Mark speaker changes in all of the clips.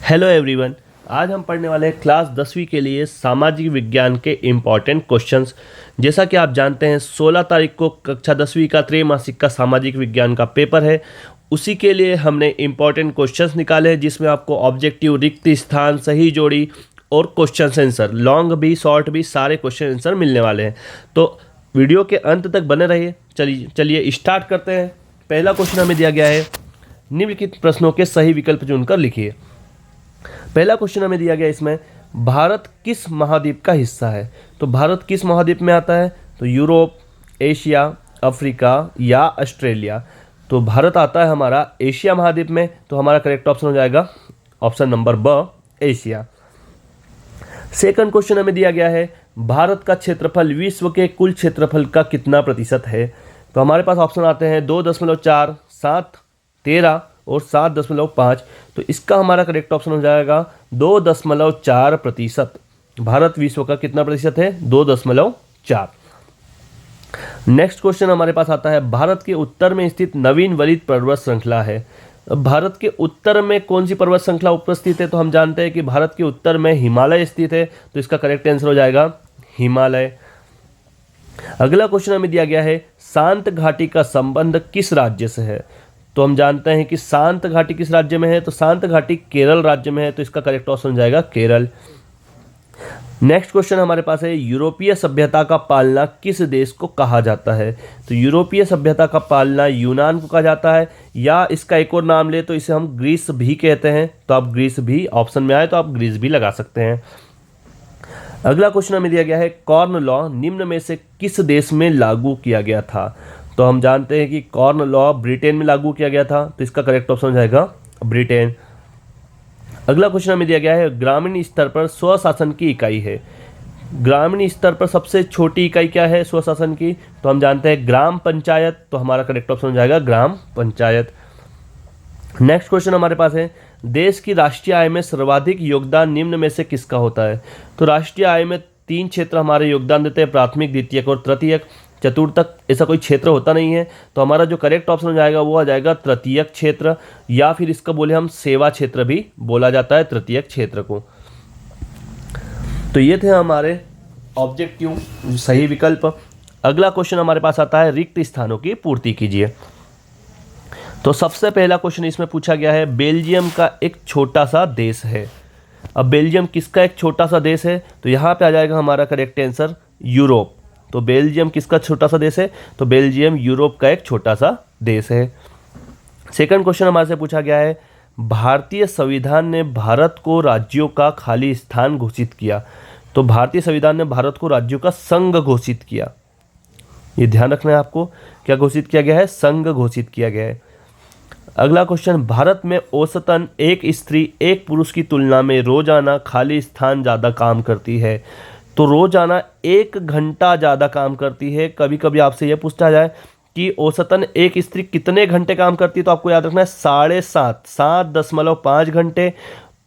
Speaker 1: Hello everyone. आज हम पढ़ने वाले हैं क्लास 10वीं के लिए सामाजिक विज्ञान के इम्पॉर्टेंट क्वेश्चंस। जैसा कि आप जानते हैं 16 तारीख को कक्षा 10वीं का त्रैमासिक का सामाजिक विज्ञान का पेपर है। उसी के लिए हमने इम्पॉर्टेंट क्वेश्चंस निकाले हैं, जिसमें आपको ऑब्जेक्टिव, रिक्त स्थान, सही जोड़ी और क्वेश्चन आंसर, लॉन्ग भी शॉर्ट भी सारे क्वेश्चन आंसर मिलने वाले हैं। तो वीडियो के अंत तक बने रहिए। चलिए स्टार्ट करते हैं। पहला क्वेश्चन हमें दिया गया है, निम्नलिखित प्रश्नों के सही विकल्प चुनकर लिखिए। पहला क्वेश्चन हमें दिया गया इसमें, भारत किस महाद्वीप का हिस्सा है। तो भारत किस महाद्वीप में आता है? तो यूरोप, एशिया, अफ्रीका या ऑस्ट्रेलिया। तो भारत आता है हमारा एशिया महाद्वीप में। तो हमारा करेक्ट ऑप्शन हो जाएगा ऑप्शन नंबर ब, एशिया। सेकंड क्वेश्चन हमें दिया गया है, भारत का क्षेत्रफल विश्व के कुल क्षेत्रफल का कितना प्रतिशत है। तो हमारे पास ऑप्शन आते हैं 2.4, 7, 13 और 7.5। तो इसका हमारा करेक्ट ऑप्शन हो जाएगा 2.4%। भारत विश्व का कितना प्रतिशत है? 2.4। नेक्स्ट क्वेश्चन हमारे पास आता है, भारत के उत्तर में स्थित नवीन वलित पर्वत श्रृंखला है। भारत के उत्तर में कौन सी पर्वत श्रृंखला उपस्थित है? तो हम जानते हैं कि भारत के उत्तर में हिमालय स्थित है। तो इसका करेक्ट आंसर हो जाएगा हिमालय। अगला क्वेश्चन हमें दिया गया है, शांत घाटी का संबंध किस राज्य से है। तो हम जानते हैं कि शांत घाटी किस राज्य में है। तो शांत घाटी केरल राज्य में है। तो इसका करेक्ट ऑप्शन हो जाएगा केरल। नेक्स्ट क्वेश्चन हमारे पास है, यूरोपीय सभ्यता का पालना किस देश को कहा जाता है। तो यूरोपीय सभ्यता का पालना यूनान को कहा जाता है, या इसका एक और नाम ले तो इसे हम ग्रीस भी कहते हैं। तो आप ग्रीस भी ऑप्शन में आए तो आप ग्रीस भी लगा सकते हैं। अगला क्वेश्चन हमें दिया गया है, कॉर्न लॉ निम्न में से किस देश में लागू किया गया था। तो हम जानते हैं कि कॉर्न लॉ ब्रिटेन में लागू किया गया था। तो इसका करेक्ट ऑप्शन हो जाएगा ब्रिटेन। अगला क्वेश्चन हमें दिया गया है, ग्रामीण स्तर पर स्वशासन की इकाई है। ग्रामीण स्तर पर सबसे छोटी इकाई क्या है स्वशासन की? तो हम जानते हैं ग्राम पंचायत। तो हमारा करेक्ट ऑप्शन हो जाएगा ग्राम पंचायत। नेक्स्ट क्वेश्चन हमारे पास है, देश की राष्ट्रीय आय में सर्वाधिक योगदान निम्न में से किसका होता है। तो राष्ट्रीय आय में 3 क्षेत्र हमारे योगदान देते हैं, प्राथमिक, द्वितीयक और तृतीयक। चतुर्थक ऐसा कोई क्षेत्र होता नहीं है। तो हमारा जो करेक्ट ऑप्शन हो जाएगा वो आ जाएगा तृतीयक क्षेत्र, या फिर इसका बोले हम सेवा क्षेत्र भी बोला जाता है तृतीयक क्षेत्र को। तो ये थे हमारे ऑब्जेक्टिव सही विकल्प। अगला क्वेश्चन हमारे पास आता है, रिक्त स्थानों की पूर्ति कीजिए। तो सबसे पहला क्वेश्चन इसमें पूछा गया है, बेल्जियम का एक छोटा सा देश है। अब बेल्जियम किसका एक छोटा सा देश है? तो यहाँ पे आ जाएगा हमारा करेक्ट आंसर यूरोप। तो बेल्जियम किसका छोटा सा देश है? तो बेल्जियम यूरोप का एक छोटा सा देश है। सेकंड क्वेश्चन हमारे से पूछा गया है, भारतीय संविधान ने भारत को राज्यों का खाली स्थान घोषित किया। तो भारतीय संविधान ने भारत को राज्यों का संघ घोषित किया। ये ध्यान रखना है आपको, क्या घोषित किया गया है? संघ घोषित किया गया है। अगला क्वेश्चन, भारत में औसतन एक स्त्री एक पुरुष की तुलना में रोजाना खाली स्थान ज़्यादा काम करती है। तो रोजाना 1 घंटा ज़्यादा काम करती है। कभी कभी आपसे यह पूछा जाए कि औसतन एक स्त्री कितने घंटे काम करती है, तो आपको याद रखना है 7.5 घंटे।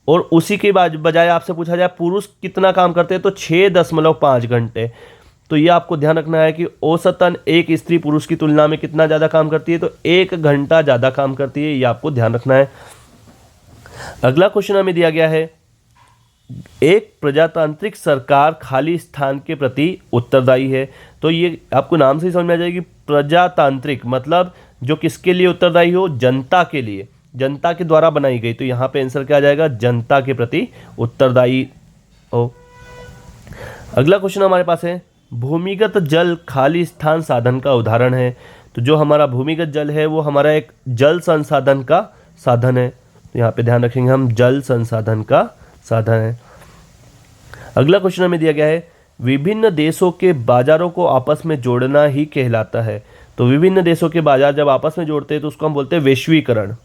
Speaker 1: और उसी के बजाय आपसे पूछा जाए पुरुष कितना काम करते हैं, तो 6.5 घंटे। तो ये आपको ध्यान रखना है कि औसतन एक स्त्री पुरुष की तुलना में कितना ज़्यादा काम करती है, तो 1 घंटा ज़्यादा काम करती है। ये आपको ध्यान रखना है। अगला क्वेश्चन हमें दिया गया है, एक प्रजातांत्रिक सरकार खाली स्थान के प्रति उत्तरदायी है। तो ये आपको नाम से ही समझ में आ जाएगी, प्रजातांत्रिक मतलब जो किसके लिए उत्तरदायी हो? जनता के लिए, जनता के द्वारा बनाई गई। तो यहाँ पे आंसर क्या आ जाएगा? जनता के प्रति उत्तरदायी हो। अगला क्वेश्चन हमारे पास है, भूमिगत जल खाली स्थान साधन का उदाहरण है। तो जो हमारा भूमिगत जल है वो हमारा एक जल संसाधन का साधन है। तो यहाँ पे ध्यान रखेंगे हम, जल संसाधन का साधन है। अगला क्वेश्चन हमें दिया गया है, विभिन्न देशों के बाजारों को आपस में जोड़ना ही कहलाता है। तो विभिन्न देशों के बाजार जब आपस में जोड़ते हैं तो उसको हम बोलते हैं वैश्वीकरण।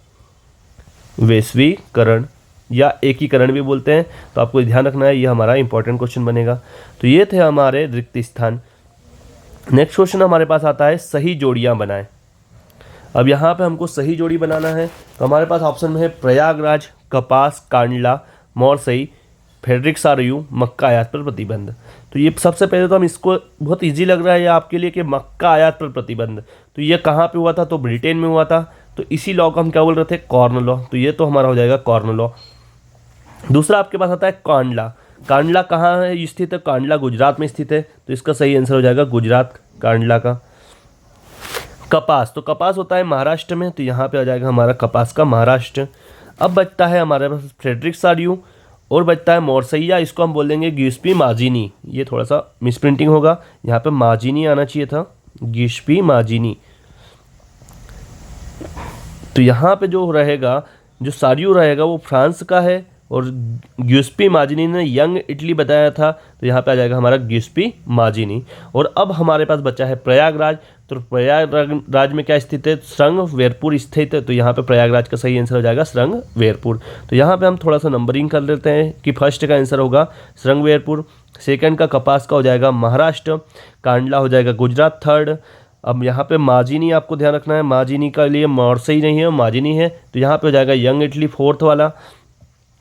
Speaker 1: वैश्वीकरण या एकीकरण भी बोलते हैं। तो आपको ध्यान रखना है, ये हमारा इंपॉर्टेंट क्वेश्चन बनेगा। तो ये थे हमारे रिक्त स्थान। नेक्स्ट क्वेश्चन हमारे पास आता है, सही जोड़ियां बनाएं। अब यहाँ पे हमको सही जोड़ी बनाना है। तो हमारे पास ऑप्शन में है प्रयागराज, कपास, कांडला, मोरसई, फेडरिक्सारयू, मक्का आयात पर प्रतिबंध। तो ये सबसे पहले तो हम इसको, बहुत इजी लग रहा है ये आपके लिए कि मक्का आयात पर प्रतिबंध। तो ये कहाँ पे हुआ था? तो ब्रिटेन में हुआ था। तो इसी लॉ को हम क्या बोल रहे थे? Corn law. तो ये तो हमारा हो जाएगा कॉर्न लॉ। दूसरा आपके पास आता है कांडला। कांडला कहाँ है स्थित है? कांडला गुजरात में स्थित है, तो इसका सही आंसर हो जाएगा गुजरात, कांडला का। कपास, तो कपास होता है महाराष्ट्र में, तो यहाँ पे आ जाएगा हमारा कपास का महाराष्ट्र। अब बचता है हमारे पास फ्रेडरिक सारियू और बचता है मोरसैया, इसको हम बोल देंगे ग्यूस्पी माजिनी। ये थोड़ा सा मिसप्रिंटिंग होगा, यहाँ पे माजिनी आना चाहिए था, ग्यूस्पी माजिनी। तो यहाँ पे जो रहेगा, जो सारियू रहेगा वो फ्रांस का है और ग्यूस्पी माजिनी ने यंग इटली बताया था, तो यहाँ पे आ जाएगा हमारा ग्यूस्पी माजिनी। और अब हमारे पास बचा है प्रयागराज। तो प्रयागराज में क्या स्थित है? श्रृंगवेरपुर स्थित है, तो यहाँ पे प्रयागराज का सही आंसर हो जाएगा श्रृंगवेरपुर। तो यहाँ पे हम थोड़ा सा नंबरिंग कर लेते हैं कि फर्स्ट का आंसर होगा श्रृंगवेरपुर, सेकंड का कपास का हो जाएगा महाराष्ट्र, कांडला हो जाएगा गुजरात थर्ड। अब यहाँ पे माजिनी आपको ध्यान रखना है, माजिनी का लिए मोरसई नहीं है, माजिनी है, तो यहाँ पे हो जाएगा यंग इटली फोर्थ वाला,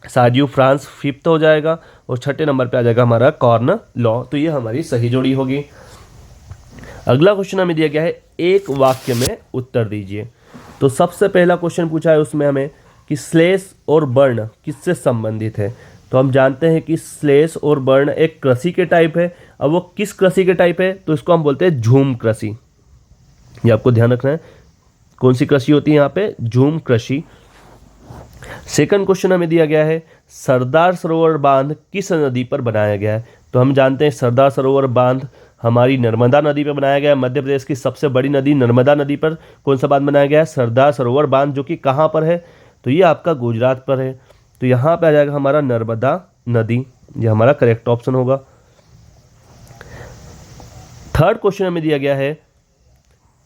Speaker 1: सारियू फ्रांस फिफ्थ हो जाएगा और छठे नंबर पे आ जाएगा हमारा कॉर्न लॉ। तो ये हमारी सही जोड़ी होगी। अगला क्वेश्चन हमें दिया गया है एक वाक्य में उत्तर दीजिए। तो सबसे पहला क्वेश्चन पूछा है उसमें हमें कि श्लेष और वर्ण किससे संबंधित है। तो हम जानते हैं कि श्लेष और वर्ण एक कृषि के टाइप है। अब वो किस कृषि के टाइप है? तो इसको हम बोलते हैं झूम कृषि। ये आपको ध्यान रखना है, कौन सी कृषि होती है यहाँ पे? झूम कृषि। सेकंड क्वेश्चन हमें दिया गया है सरदार सरोवर बांध किस नदी पर बनाया गया है। तो हम जानते हैं सरदार सरोवर बांध हमारी नर्मदा नदी पर बनाया गया है। मध्य प्रदेश की सबसे बड़ी नदी नर्मदा नदी पर कौन सा बांध बनाया गया है? सरदार सरोवर बांध, जो कि कहाँ पर है? तो ये आपका गुजरात पर है। तो यहाँ पे आ जाएगा हमारा नर्मदा नदी, ये हमारा करेक्ट ऑप्शन होगा। थर्ड क्वेश्चन हमें दिया गया है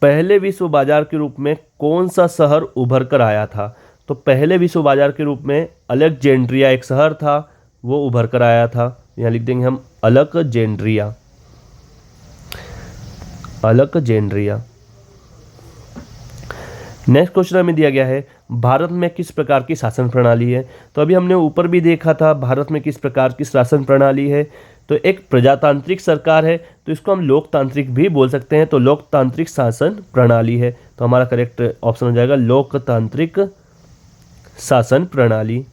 Speaker 1: पहले विश्व बाजार के रूप में कौन सा शहर उभर कर आया था। तो पहले विश्व बाजार के रूप में अलेक्जेंड्रिया एक शहर था, वो उभर कर आया था। यहाँ लिख देंगे हम अलेक्जेंड्रिया, अलेक्जेंड्रिया। नेक्स्ट क्वेश्चन हमें दिया गया है भारत में किस प्रकार की शासन प्रणाली है। तो अभी हमने ऊपर भी देखा था भारत में किस प्रकार की शासन प्रणाली है। तो एक प्रजातांत्रिक सरकार है, तो इसको हम लोकतांत्रिक भी बोल सकते हैं। तो लोकतांत्रिक शासन प्रणाली है, तो हमारा करेक्ट ऑप्शन हो जाएगा लोकतांत्रिक शासन प्रणाली,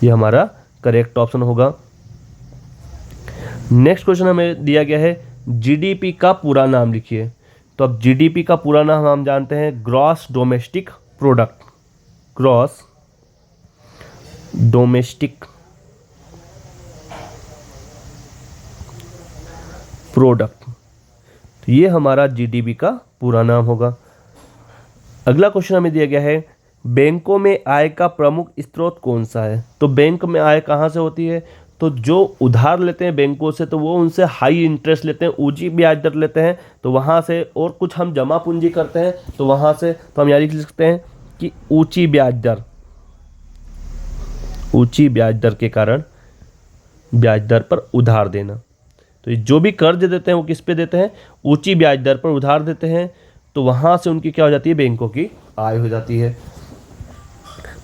Speaker 1: ये हमारा करेक्ट ऑप्शन होगा। नेक्स्ट क्वेश्चन हमें दिया गया है जीडीपी का पूरा नाम लिखिए। तो अब जीडीपी का पूरा नाम हम जानते हैं gross domestic product, gross domestic product, तो ये हमारा जीडीपी का पूरा नाम होगा। अगला क्वेश्चन हमें दिया गया है बैंकों में आय का प्रमुख स्रोत कौन सा है। तो बैंक में आय कहाँ से होती है? तो जो उधार लेते हैं बैंकों से, तो वो उनसे हाई इंटरेस्ट लेते हैं, ऊंची ब्याज दर लेते हैं, तो वहाँ से, और कुछ हम जमा पूंजी करते हैं तो वहाँ से, तो हम यहाँ लिख सकते हैं कि ऊंची ब्याज दर, ऊंची ब्याज दर के कारण ब्याज दर पर उधार देना। तो जो भी कर्ज देते हैं वो किस पे देते हैं? ऊंची ब्याज दर पर उधार देते हैं, तो वहाँ से उनकी क्या हो जाती है? बैंकों की आय हो जाती है।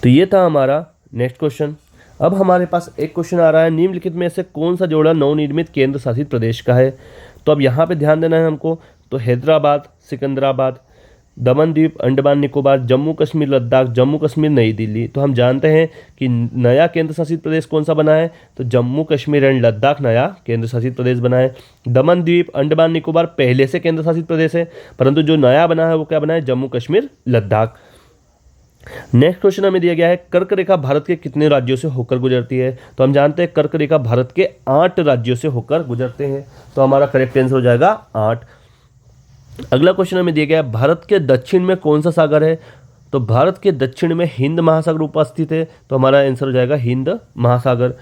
Speaker 1: तो ये था हमारा नेक्स्ट क्वेश्चन। अब हमारे पास एक क्वेश्चन आ रहा है निम्नलिखित में से कौन सा जोड़ा नवनिर्मित केंद्र शासित प्रदेश का है। तो अब यहाँ पे ध्यान देना है हमको। तो हैदराबाद, सिकंदराबाद, दमन द्वीप, अंडमान निकोबार, जम्मू कश्मीर लद्दाख, जम्मू कश्मीर नई दिल्ली। तो हम जानते हैं कि नया केंद्र शासित प्रदेश कौन सा बना है? तो जम्मू कश्मीर एंड लद्दाख नया केंद्र शासित प्रदेश बना है। दमन द्वीप, अंडमान निकोबार पहले से केंद्र शासित प्रदेश है, परंतु जो नया बना है वो क्या बना है? जम्मू कश्मीर लद्दाख। नेक्स्ट क्वेश्चन हमें दिया गया है कर्क रेखा भारत के कितने राज्यों से होकर गुजरती है। तो हम जानते हैं कर्क रेखा भारत के 8 राज्यों से होकर गुजरते हैं, तो हमारा करेक्ट आंसर हो जाएगा 8। अगला क्वेश्चन हमें दिया गया है भारत के दक्षिण में कौन सा सागर है। तो भारत के दक्षिण में हिंद महासागर उपस्थित है, तो हमारा आंसर हो जाएगा हिंद महासागर।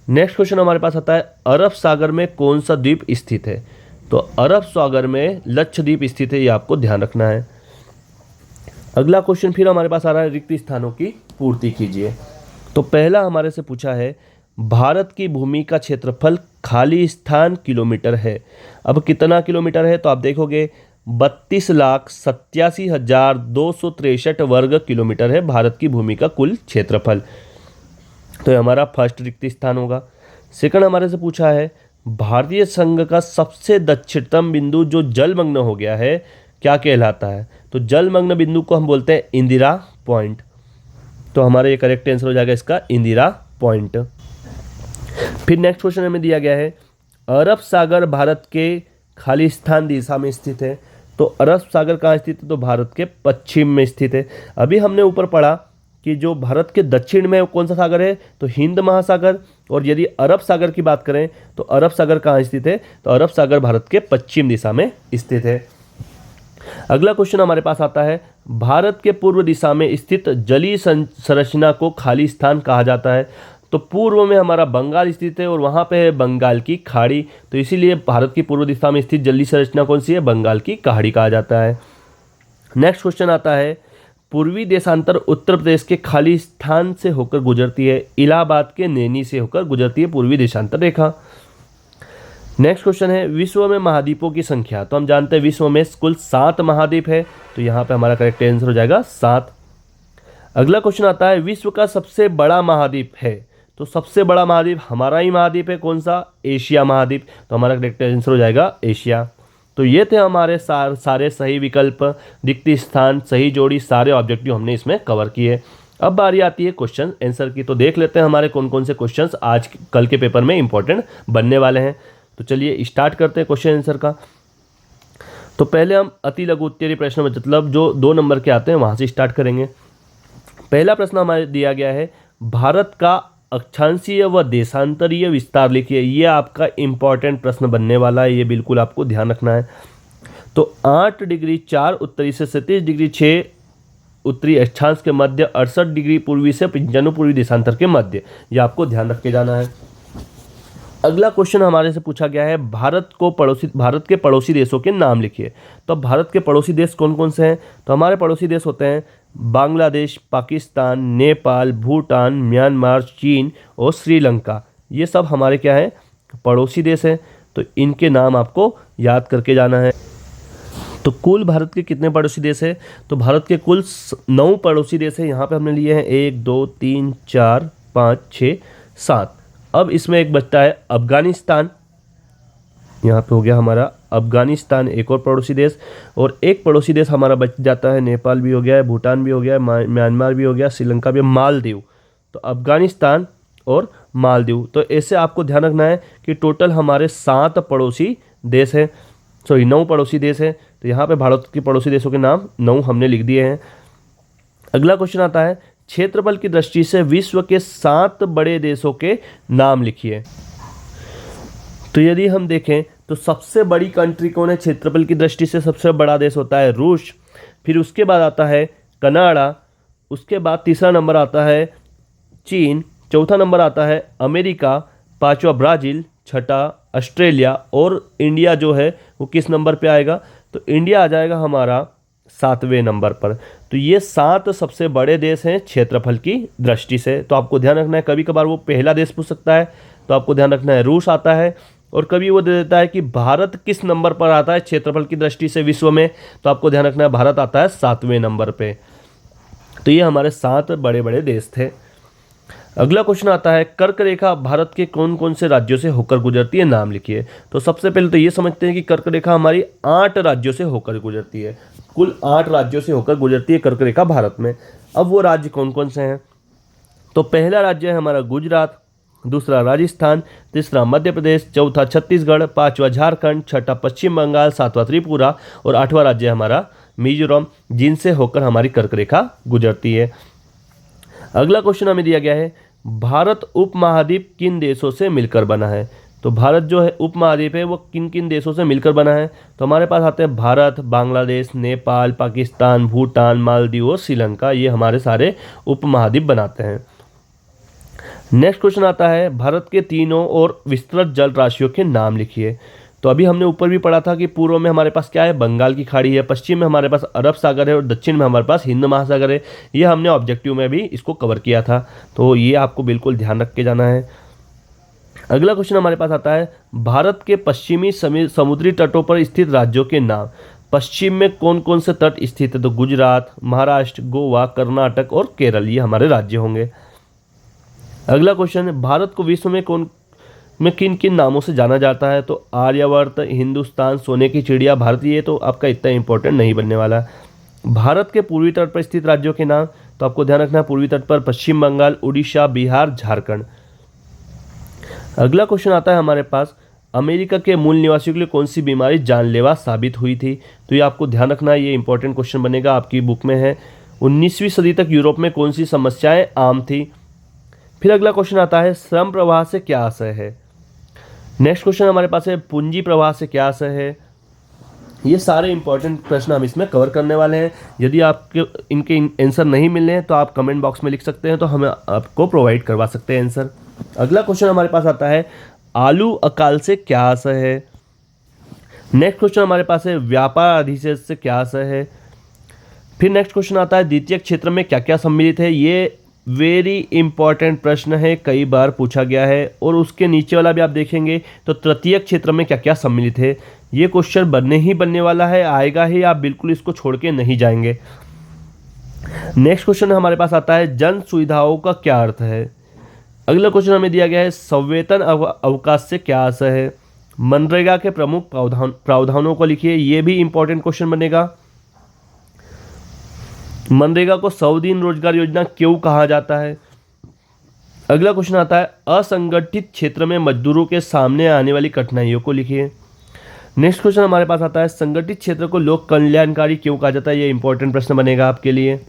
Speaker 1: नेक्स्ट क्वेश्चन हमारे पास आता है अरब सागर में कौन सा द्वीप स्थित है। तो अरब सागर में लक्षद्वीप स्थित है, ये आपको ध्यान रखना है। अगला क्वेश्चन फिर हमारे पास आ रहा है रिक्त स्थानों की पूर्ति कीजिए। तो पहला हमारे से पूछा है भारत की भूमि का क्षेत्रफल खाली स्थान किलोमीटर है। अब कितना किलोमीटर है? तो आप देखोगे 32,87,263 वर्ग किलोमीटर है भारत की भूमि का कुल क्षेत्रफल। तो ये हमारा फर्स्ट रिक्त स्थान होगा। सेकंड हमारे से पूछा है भारतीय संघ का सबसे दक्षिणतम बिंदु जो जलमग्न हो गया है क्या कहलाता है। तो जलमग्न बिंदु को हम बोलते हैं इंदिरा पॉइंट। तो तो हमारा ये करेक्ट आंसर हो जाएगा इसका इंदिरा पॉइंट। फिर नेक्स्ट क्वेश्चन हमें दिया गया है, अरब सागर भारत के खालिस्तान दिशा में स्थित है। तो अरब सागर कहाँ स्थित है? तो भारत के पश्चिम में स्थित है। अभी हमने ऊपर पढ़ा कि जो भारत के दक्षिण में कौन सा सागर है? तो हिंद महासागर। और यदि अरब सागर की बात करें तो अरब सागर कहाँ स्थित है? तो अरब सागर भारत के पश्चिम दिशा में स्थित है। अगला क्वेश्चन हमारे पास आता है, भारत के पूर्व दिशा में स्थित जलीय संरचना को खालिस्तान कहा जाता है। तो पूर्व में हमारा बंगाल स्थित है और वहाँ पे है बंगाल की खाड़ी, तो इसीलिए भारत की पूर्व दिशा में स्थित जलीय संरचना कौन सी है? बंगाल की खाड़ी कहा जाता है। नेक्स्ट क्वेश्चन आता है, पूर्वी देशांतर उत्तर प्रदेश के खालिस्तान से होकर गुजरती है, इलाहाबाद के नैनी से होकर गुजरती है पूर्वी देशांतर रेखा। नेक्स्ट क्वेश्चन है, विश्व में महाद्वीपों की संख्या। तो हम जानते हैं विश्व में कुल 7 महाद्वीप है, तो यहाँ पे हमारा करेक्ट आंसर हो जाएगा 7। अगला क्वेश्चन आता है, विश्व का सबसे बड़ा महाद्वीप है। तो सबसे बड़ा महाद्वीप हमारा ही महाद्वीप है, कौन सा? एशिया महाद्वीप। तो हमारा करेक्ट आंसर हो जाएगा एशिया। तो ये थे हमारे सारे सही विकल्प, रिक्त स्थान, सही जोड़ी, सारे ऑब्जेक्टिव हमने इसमें कवर किए। अब बारी आती है क्वेश्चन आंसर की। तो देख लेते हैं हमारे कौन कौन से क्वेश्चंस आज कल के पेपर में इंपॉर्टेंट बनने वाले हैं। तो चलिए स्टार्ट करते हैं क्वेश्चन आंसर का। तो पहले हम अति लघु उत्तरीय प्रश्न मतलब जो 2 नंबर के आते हैं वहाँ से स्टार्ट करेंगे। पहला प्रश्न हमारे दिया गया है, भारत का अक्षांशीय व देशांतरीय विस्तार लिखिए। ये आपका इंपॉर्टेंट प्रश्न बनने वाला है, ये बिल्कुल आपको ध्यान रखना है। तो 8 डिग्री 4 उत्तरी से 37 डिग्री 6 उत्तरी अक्षांश के मध्य, 68 डिग्री पूर्वी से 95 पूर्वी देशांतर के मध्य, ये आपको ध्यान रख के जाना है। अगला क्वेश्चन हमारे से पूछा गया है, भारत के पड़ोसी देशों के नाम लिखिए। तो अब भारत के पड़ोसी देश कौन कौन से हैं? तो हमारे पड़ोसी देश होते हैं बांग्लादेश, पाकिस्तान, नेपाल, भूटान, म्यांमार, चीन और श्रीलंका। ये सब हमारे क्या है? पड़ोसी देश हैं। तो इनके नाम आपको याद करके जाना है। तो कुल भारत के कितने पड़ोसी देश हैं? तो भारत के कुल 9 पड़ोसी देश हैं। यहाँ पे हमने लिए हैं 1 2 3 4 5 6 7। अब इसमें एक बचता है अफगानिस्तान, यहाँ पे हो गया हमारा अफगानिस्तान, एक और पड़ोसी देश। और एक पड़ोसी देश हमारा बच जाता है, नेपाल भी हो गया है, भूटान भी हो गया है, म्यांमार भी हो गया, श्रीलंका भी, मालदीव। तो अफगानिस्तान और मालदीव। तो ऐसे आपको ध्यान रखना है कि टोटल हमारे 7 पड़ोसी देश हैं, 9 पड़ोसी देश हैं। तो यहाँ पे भारत के पड़ोसी देशों के नाम 9 हमने लिख दिए हैं। अगला क्वेश्चन आता है, क्षेत्रफल की दृष्टि से विश्व के 7 बड़े देशों के नाम लिखिए। तो यदि हम देखें तो सबसे बड़ी कंट्री कौन है? क्षेत्रफल की दृष्टि से सबसे बड़ा देश होता है रूस, फिर उसके बाद आता है कनाडा, उसके बाद तीसरा नंबर आता है चीन, चौथा नंबर आता है अमेरिका, पांचवा ब्राज़ील, छठा ऑस्ट्रेलिया और इंडिया जो है वो किस नंबर पे आएगा? तो इंडिया आ जाएगा हमारा 7वें नंबर पर। तो ये 7 सबसे बड़े देश हैं क्षेत्रफल की दृष्टि से। तो आपको ध्यान रखना है, कभी कभार वो पहला देश पूछ सकता है, तो आपको ध्यान रखना है रूस आता है। और कभी वो दे देता है कि भारत किस नंबर पर आता है क्षेत्रफल की दृष्टि से विश्व में, तो आपको ध्यान रखना है भारत आता है 7वें नंबर पे। तो ये हमारे 7 बड़े बड़े देश थे। अगला क्वेश्चन आता है, कर्क रेखा भारत के कौन कौन से राज्यों से होकर गुजरती है, नाम लिखिए। तो सबसे पहले तो ये समझते हैं कि कर्क रेखा हमारी 8 राज्यों से होकर गुजरती है, कुल 8 राज्यों से होकर गुजरती है कर्क रेखा भारत में। अब वो राज्य कौन कौन से हैं? तो पहला राज्य है हमारा गुजरात, दूसरा राजस्थान, तीसरा मध्य प्रदेश, चौथा छत्तीसगढ़, पांचवा झारखंड, छठा पश्चिम बंगाल, सातवां त्रिपुरा और 8वां राज्य है हमारा मिजोरम, जिनसे होकर हमारी कर्क रेखा गुजरती है। अगला क्वेश्चन हमें दिया गया है, भारत उपमहाद्वीप किन देशों से मिलकर बना है? तो भारत जो है उपमहाद्वीप है वो किन किन देशों से मिलकर बना है? तो हमारे पास आते हैं भारत, बांग्लादेश, नेपाल, पाकिस्तान, भूटान, मालदीव और श्रीलंका। ये हमारे सारे उपमहाद्वीप बनाते हैं। नेक्स्ट क्वेश्चन आता है, भारत के तीनों और विस्तृत जल राशियों के नाम लिखिए। तो अभी हमने ऊपर भी पढ़ा था कि पूर्व में हमारे पास क्या है? बंगाल की खाड़ी है, पश्चिम में हमारे पास अरब सागर है और दक्षिण में हमारे पास हिंद महासागर है। ये हमने ऑब्जेक्टिव में भी इसको कवर किया था, तो ये आपको बिल्कुल ध्यान रख के जाना है। अगला क्वेश्चन हमारे पास आता है, भारत के पश्चिमी समुद्री तटों पर स्थित राज्यों के नाम। पश्चिम में कौन कौन से तट स्थित है? तो गुजरात, महाराष्ट्र, गोवा, कर्नाटक और केरल, ये हमारे राज्य होंगे। अगला क्वेश्चन है, भारत को विश्व में किन किन नामों से जाना जाता है? तो आर्यवर्त, हिंदुस्तान, सोने की चिड़िया, भारतीय। तो आपका इतना इंपॉर्टेंट नहीं बनने वाला। भारत के पूर्वी तट पर स्थित राज्यों के नाम, तो आपको ध्यान रखना है पूर्वी तट पर पश्चिम बंगाल, उड़ीसा, बिहार, झारखंड। अगला क्वेश्चन आता है हमारे पास, अमेरिका के मूल निवासियों के लिए कौन सी बीमारी जानलेवा साबित हुई थी? तो ये आपको ध्यान रखना है, ये इंपॉर्टेंट क्वेश्चन बनेगा, आपकी बुक में है। 19वीं सदी तक यूरोप में कौन सी समस्याएं आम थी? फिर अगला क्वेश्चन आता है, श्रम प्रवाह से क्या आशय है? नेक्स्ट क्वेश्चन हमारे पास है, पूंजी प्रवाह से क्या आशय है? ये सारे इंपॉर्टेंट प्रश्न हम इसमें कवर करने वाले हैं। यदि आपके इनके आंसर नहीं मिल रहे हैं तो आप कमेंट बॉक्स में लिख सकते हैं, तो हम आपको प्रोवाइड करवा सकते हैं आंसर। अगला क्वेश्चन हमारे पास आता है, आलू अकाल से क्या आशय है? नेक्स्ट क्वेश्चन हमारे पास है, व्यापार अधिशेष से क्या आशय है? फिर नेक्स्ट क्वेश्चन आता है, द्वितीय क्षेत्र में क्या क्या सम्मिलित है? ये वेरी इंपॉर्टेंट प्रश्न है, कई बार पूछा गया है। और उसके नीचे वाला भी आप देखेंगे तो तृतीय क्षेत्र में क्या क्या सम्मिलित है। ये क्वेश्चन बनने वाला है, आएगा ही, आप बिल्कुल इसको छोड़ के नहीं जाएंगे। नेक्स्ट क्वेश्चन हमारे पास आता है, जन सुविधाओं का क्या अर्थ है? अगला क्वेश्चन हमें दिया गया है, सवेतन अवकाश से क्या आशय है? मनरेगा के प्रमुख प्रावधानों को लिखिए, ये भी इंपॉर्टेंट क्वेश्चन बनेगा। मनरेगा को 100 दिन रोजगार योजना क्यों कहा जाता है? अगला क्वेश्चन आता है, असंगठित क्षेत्र में मजदूरों के सामने आने वाली कठिनाइयों को लिखिए। नेक्स्ट क्वेश्चन हमारे पास आता है, संगठित क्षेत्र को लोक कल्याणकारी क्यों कहा जाता है? ये इंपॉर्टेंट प्रश्न बनेगा आपके लिए।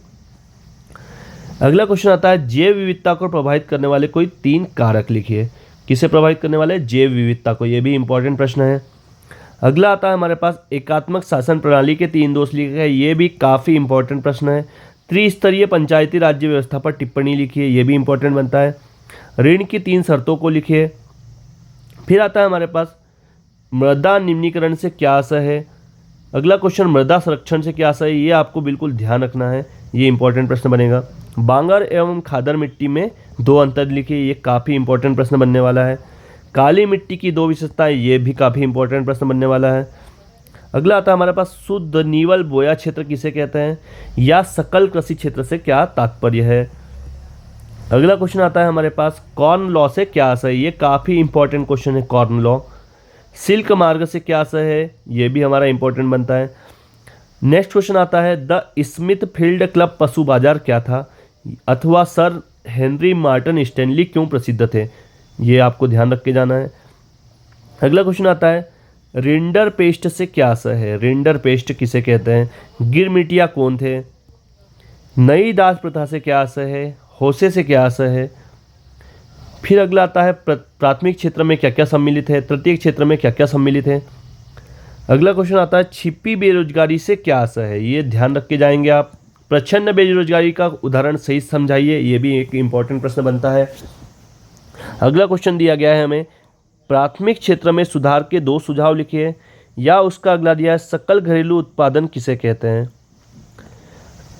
Speaker 1: अगला क्वेश्चन आता है, जैव विविधता को प्रभावित करने वाले कोई 3 कारक लिखिए। किसे प्रभावित करने वाले? जैव विविधता को, ये भी इंपॉर्टेंट प्रश्न है। अगला आता है हमारे पास, एकात्मक शासन प्रणाली के 3 दोष लिखे हैं, ये भी काफ़ी इंपॉर्टेंट प्रश्न है। त्रिस्तरीय पंचायती राज्य व्यवस्था पर टिप्पणी लिखिए, ये भी इंपॉर्टेंट बनता है। ऋण की 3 शर्तों को लिखिए। फिर आता है हमारे पास, मृदा निम्नीकरण से क्या आशय है? अगला क्वेश्चन, मृदा संरक्षण से क्या आशय है? ये आपको बिल्कुल ध्यान रखना है, ये इंपॉर्टेंट प्रश्न बनेगा। बांगर एवं खादर मिट्टी में 2 अंतर लिखिए, ये काफ़ी इंपॉर्टेंट प्रश्न बनने वाला है। काली मिट्टी की 2 विशेषताएं, ये भी काफ़ी इंपॉर्टेंट प्रश्न बनने वाला है। अगला आता है हमारे पास, शुद्ध नीवल बोया क्षेत्र किसे कहते हैं? या सकल कृषि क्षेत्र से क्या तात्पर्य है? अगला क्वेश्चन आता है हमारे पास, कॉर्न लॉ से क्या आशय है? ये काफ़ी इंपॉर्टेंट क्वेश्चन है, कॉर्न लॉ। सिल्क मार्ग से क्या आशय है? ये भी हमारा इंपॉर्टेंट बनता है। नेक्स्ट क्वेश्चन आता है, द स्मिथ फील्ड क्लब पशु बाजार क्या था? अथवा सर हेनरी मार्टिन स्टैनली क्यों प्रसिद्ध थे? ये आपको ध्यान रख के जाना है। अगला क्वेश्चन आता है, रिंडर पेस्ट से क्या आशय है? रिंडर पेस्ट किसे कहते हैं? गिरमिटिया कौन थे? नई दास प्रथा से क्या आशय है? होसे से क्या आशय है? फिर अगला आता है, प्राथमिक क्षेत्र में क्या क्या सम्मिलित है? तृतीय क्षेत्र में क्या क्या सम्मिलित है? अगला क्वेश्चन आता है, छिपी बेरोजगारी से क्या आशय है? ये ध्यान रख के जाएंगे आप। प्रच्छन्न बेरोजगारी का उदाहरण सही समझाइए, ये भी एक इंपॉर्टेंट प्रश्न बनता है। अगला क्वेश्चन दिया गया है हमें, प्राथमिक क्षेत्र में सुधार के 2 सुझाव लिखिए। या उसका अगला दिया है, सकल घरेलू उत्पादन किसे कहते हैं?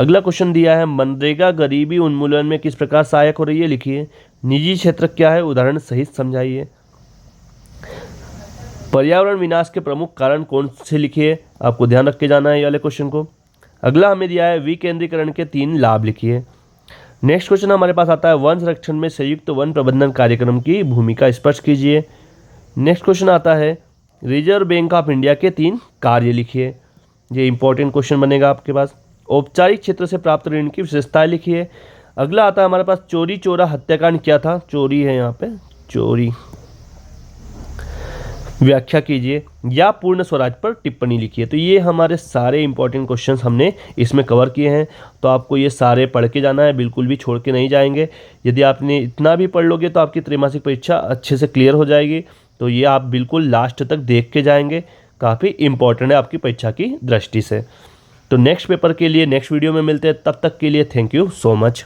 Speaker 1: अगला क्वेश्चन दिया है, मनरेगा गरीबी उन्मूलन में किस प्रकार सहायक हो रही है? लिखिए। निजी क्षेत्र क्या है? उदाहरण सहित समझाइए। पर्यावरण विनाश के प्रमुख कारण कौन से? लिखिए। आपको ध्यान रख के जाना है ये वाले क्वेश्चन को। अगला हमें दिया है, विकेंद्रीकरण के 3 लाभ लिखिए। नेक्स्ट क्वेश्चन हमारे पास आता है, वन संरक्षण में संयुक्त वन प्रबंधन कार्यक्रम की भूमिका स्पष्ट कीजिए। नेक्स्ट क्वेश्चन आता है, रिजर्व बैंक ऑफ इंडिया के 3 कार्य लिखिए। ये इंपॉर्टेंट क्वेश्चन बनेगा आपके पास। औपचारिक क्षेत्र से प्राप्त ऋण की विशेषताएं लिखिए। अगला आता है हमारे पास, चोरी चोरा हत्याकांड क्या था? चोरी है यहाँ पे, चोरी व्याख्या कीजिए। या पूर्ण स्वराज पर टिप्पणी लिखिए। तो ये हमारे सारे इंपॉर्टेंट क्वेश्चंस हमने इसमें कवर किए हैं, तो आपको ये सारे पढ़ के जाना है, बिल्कुल भी छोड़ के नहीं जाएंगे। यदि आपने इतना भी पढ़ लोगे तो आपकी त्रैमासिक परीक्षा अच्छे से क्लियर हो जाएगी। तो ये आप बिल्कुल लास्ट तक देख के जाएंगे, काफ़ी इंपॉर्टेंट है आपकी परीक्षा की दृष्टि से। तो नेक्स्ट पेपर के लिए नेक्स्ट वीडियो में मिलते हैं, तब तक के लिए थैंक यू सो मच।